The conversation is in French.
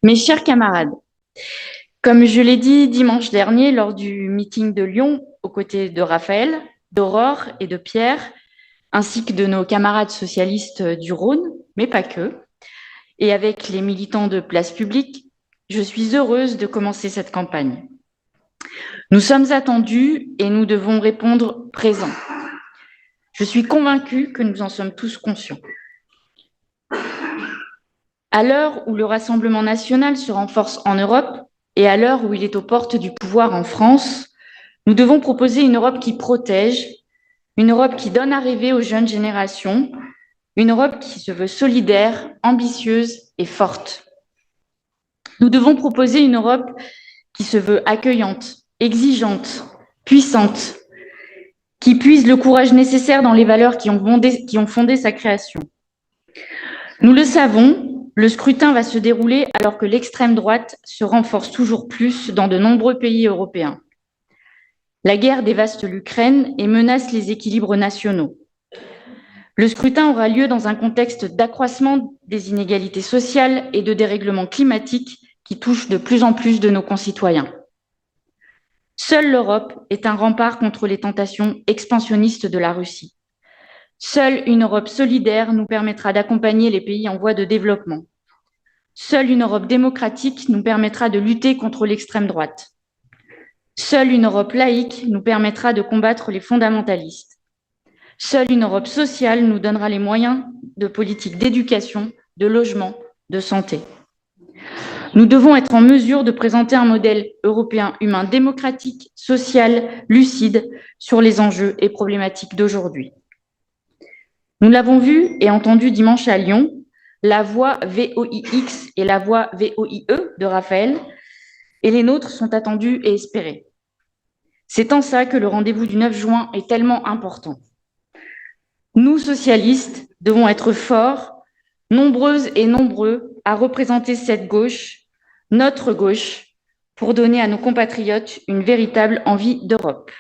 Mes chers camarades, comme je l'ai dit dimanche dernier lors du meeting de Lyon, aux côtés de Raphaël, d'Aurore et de Pierre, ainsi que de nos camarades socialistes du Rhône, mais pas que, et avec les militants de Place Publique, je suis heureuse de commencer cette campagne. Nous sommes attendus et nous devons répondre présent. Je suis convaincue que nous en sommes tous conscients. À l'heure où le Rassemblement national se renforce en Europe et à l'heure où il est aux portes du pouvoir en France, nous devons proposer une Europe qui protège, une Europe qui donne à rêver aux jeunes générations, une Europe qui se veut solidaire, ambitieuse et forte. Nous devons proposer une Europe qui se veut accueillante, exigeante, puissante, qui puise le courage nécessaire dans les valeurs qui ont fondé sa création. Nous le savons, le scrutin va se dérouler alors que l'extrême droite se renforce toujours plus dans de nombreux pays européens. La guerre dévaste l'Ukraine et menace les équilibres nationaux. Le scrutin aura lieu dans un contexte d'accroissement des inégalités sociales et de dérèglement climatique qui touchent de plus en plus de nos concitoyens. Seule l'Europe est un rempart contre les tentations expansionnistes de la Russie. Seule une Europe solidaire nous permettra d'accompagner les pays en voie de développement. Seule une Europe démocratique nous permettra de lutter contre l'extrême droite. Seule une Europe laïque nous permettra de combattre les fondamentalistes. Seule une Europe sociale nous donnera les moyens de politiques d'éducation, de logement, de santé. Nous devons être en mesure de présenter un modèle européen humain démocratique, social, lucide sur les enjeux et problématiques d'aujourd'hui. Nous l'avons vu et entendu dimanche à Lyon, la voix VOIX et la voix VOIE de Raphaël et les nôtres sont attendus et espérés. C'est en ça que le rendez-vous du 9 juin est tellement important. Nous, socialistes, devons être forts, nombreuses et nombreux à représenter cette gauche, notre gauche, pour donner à nos compatriotes une véritable envie d'Europe.